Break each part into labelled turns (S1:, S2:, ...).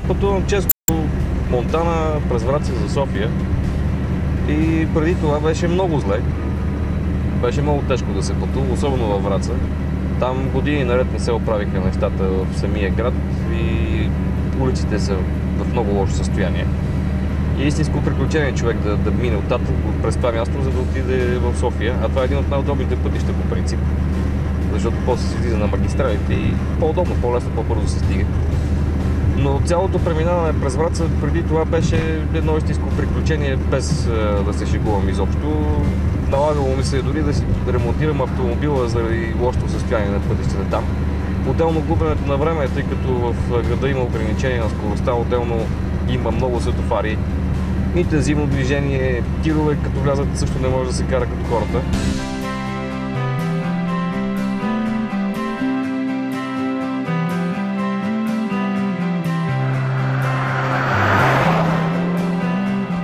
S1: Пътувам често Монтана през Враца за София и преди това беше много зле. Беше много тежко да се пътува, особено във Враца. Там години наред не се оправиха нещата в самия град и улиците са в много лошо състояние. И истинско приключение човек да мине оттатък през това място, за да отиде в София. А това е един от най-удобните пътища по принцип. Защото после се излиза на магистралите и по-удобно, по-лесно, по-бързо се стига. Но цялото преминаване през Враца преди това беше едно истинско приключение, без да се шегувам изобщо. Налагало ми се дори да си ремонтирам автомобила заради лошото състояние на пътищата там. Отделно губенето на време, тъй като в града има ограничение на скоростта, отделно има много светофари, интензивно движение, тирове като влязат също не може да се кара като хората.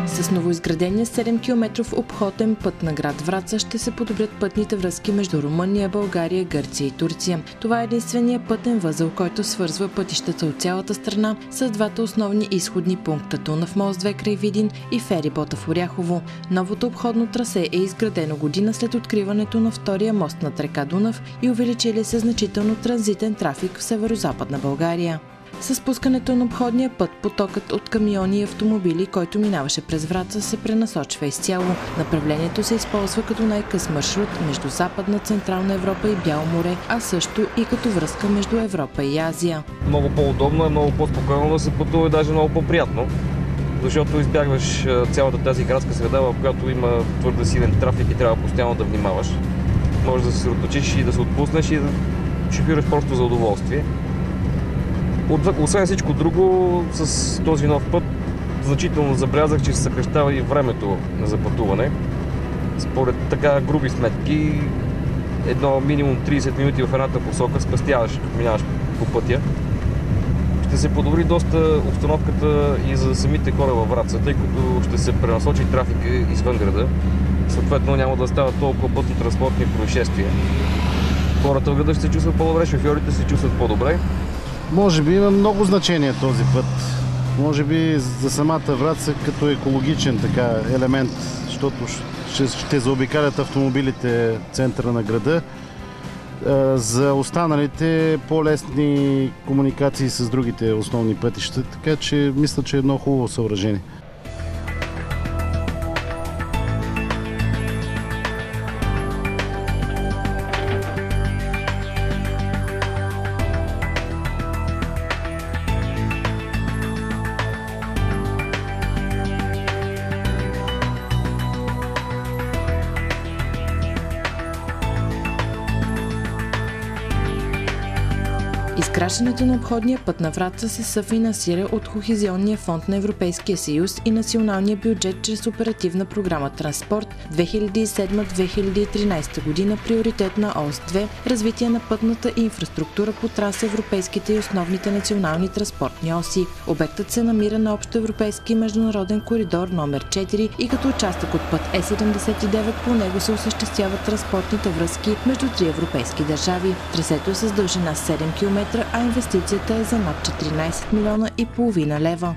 S2: С новоизградения 7-километров обходен път на град Враца ще се подобрят пътните връзки между Румъния, България, Гърция и Турция. Това е единственият пътен възел, който свързва пътищата от цялата страна с двата основни изходни пункта Дунав мост 2 край Видин и ферибота в Оряхово. Новото обходно трасе е изградено година след откриването на втория мост над река Дунав и увеличили се значително транзитен трафик в северо-западна България. С пускането на обходния път, потокът от камиони и автомобили, който минаваше през Враца, се пренасочва изцяло. Направлението се използва като най-къс маршрут между Западна, Централна Европа и Бяло море, а също и като връзка между Европа и Азия.
S1: Много по-удобно, много по-спокойно да се пътува и даже много по-приятно, защото избягваш цялата тази градска среда, в която има твърде силен трафик и трябва постоянно да внимаваш. Можеш да се съсредоточиш и да се отпуснеш и да шофираш просто за удоволствие. Освен всичко друго, с този нов път значително забелязах, че се съкращава и времето за пътуване. Според така груби сметки, едно минимум 30 минути в едната посока спестяваш, минаваш по пътя. Ще се подобри доста обстановката и за самите хора във Враца, тъй като ще се пренасочи трафика извън града. Съответно няма да стават толкова пътно-транспортни происшествия. Хората в града ще се чувстват по-добре, шофьорите се чувстват по-добре.
S3: Може би има много значение този път. Може би за самата Враца като екологичен така елемент, защото ще заобикалят автомобилите центъра на града. За останалите по-лесни комуникации с другите основни пътища, така че мисля, че е много хубаво съоръжение.
S2: Изграждането на обходния път на Враца се съфинансира от Кохезионния фонд на Европейския съюз и националния бюджет чрез оперативна програма Транспорт 2007-2013 година, приоритет на ОС 2, развитие на пътната инфраструктура по трансевропейските и основните национални транспортни оси. Обектът се намира на общоевропейски международен коридор номер 4 и като участък от път Е79 по него се осъществяват транспортните връзки между три европейски държави. Трасето е с дължина 7 км, а инвестицията е за над 14 милиона и половина лева.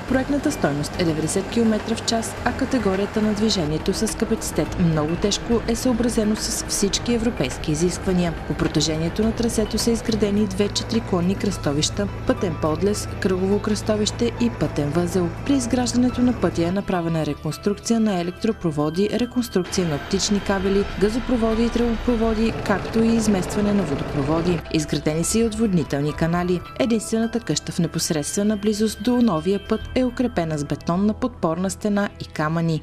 S2: Проектната стойност е 90 км в час, а категорията на движението с капацитет много тежко е съобразено с всички европейски изисквания. По протежението на трасето са изградени две 4-клонни кръстовища, пътен подлез, кръгово кръстовище и пътен възел. При изграждането на пътя е направена реконструкция на електропроводи, реконструкция на оптични кабели, газопроводи и тръбопроводи, както и изместване на водопроводи. Изградени са и отводнителни канали. Единствената къща в непосредствена близост до новия път е укрепена с бетонна подпорна стена и камъни.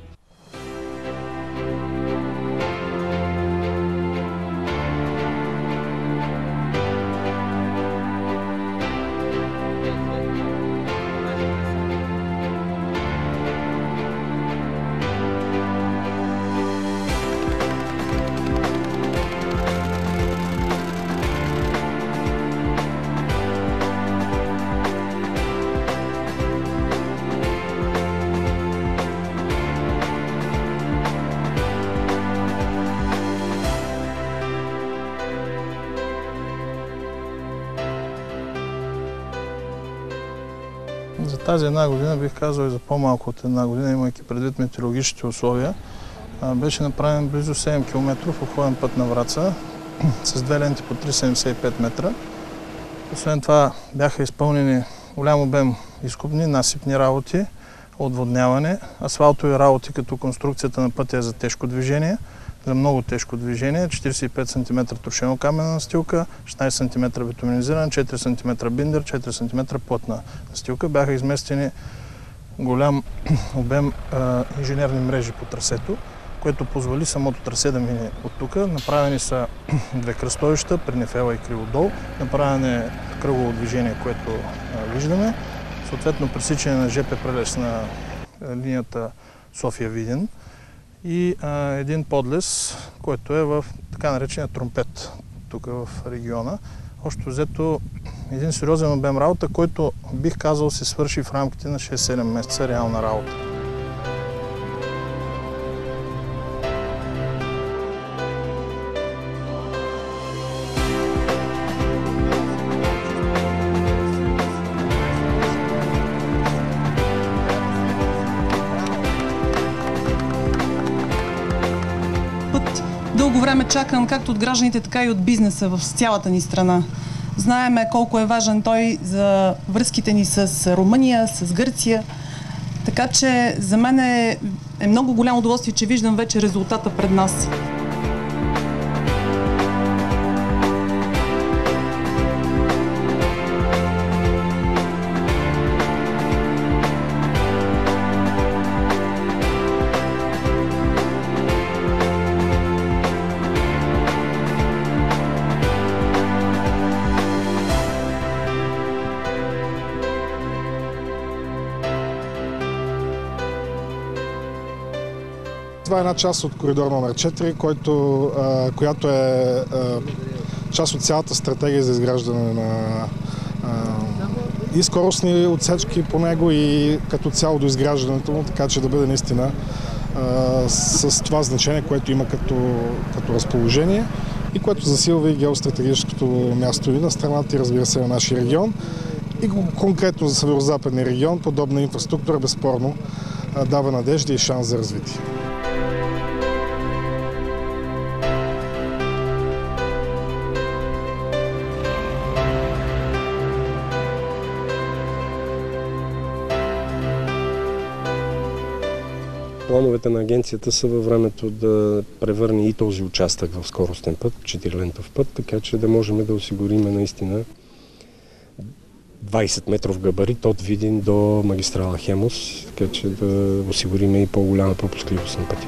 S4: тази една година, бих казал и за по-малко от една година, имайки предвид метеорологичните условия, беше направен близо 7 км обходен път на Враца с две ленти по 3,75 метра. Освен това бяха изпълнени голям обем изкопни, насипни работи, отводняване, асфалтови работи, като конструкцията на пътя е за тежко движение, за много тежко движение, 45 см трошено-каменна настилка, 16 см битуминизиран, 4 см биндер, 4 см плътна настилка. Бяха изместени голям обем инженерни мрежи по трасето, което позволи самото трасе да мине от тук. Направени са две кръстовища, Пренефела и Криводол. Направено е кръгово движение, което виждаме. Съответно пресичане на ЖП прелез на линията София-Видин и един подлез, който е в така наречения Тромпет, тук в региона. Общо взето един сериозен обем работа, който бих казал се свърши в рамките на 6-7 месеца реална работа.
S5: Дълго време чакан както от гражданите, така и от бизнеса в цялата ни страна. Знаеме колко е важен той за връзките ни с Румъния, с Гърция. Така че за мен е много голямо удоволствие, че виждам вече резултата пред нас.
S6: Това е една част от коридор номер 4, която е част от цялата стратегия за изграждане на и скоростни отсечки по него и като цяло до изграждането му, така че да бъде наистина с това значение, което има като разположение и което засилва и геостратегическото място и на страната и разбира се на нашия регион. И конкретно за Северозападния регион подобна инфраструктура безспорно дава надежда и шанс за развитие.
S7: Плановете на агенцията са във времето да превърне и този участък в скоростен път, 4-лентов път, така че да можем да осигурим наистина 20 метров габарит от Видин до магистрала Хемус, така че да осигурим и по-голяма пропускливост на пътя.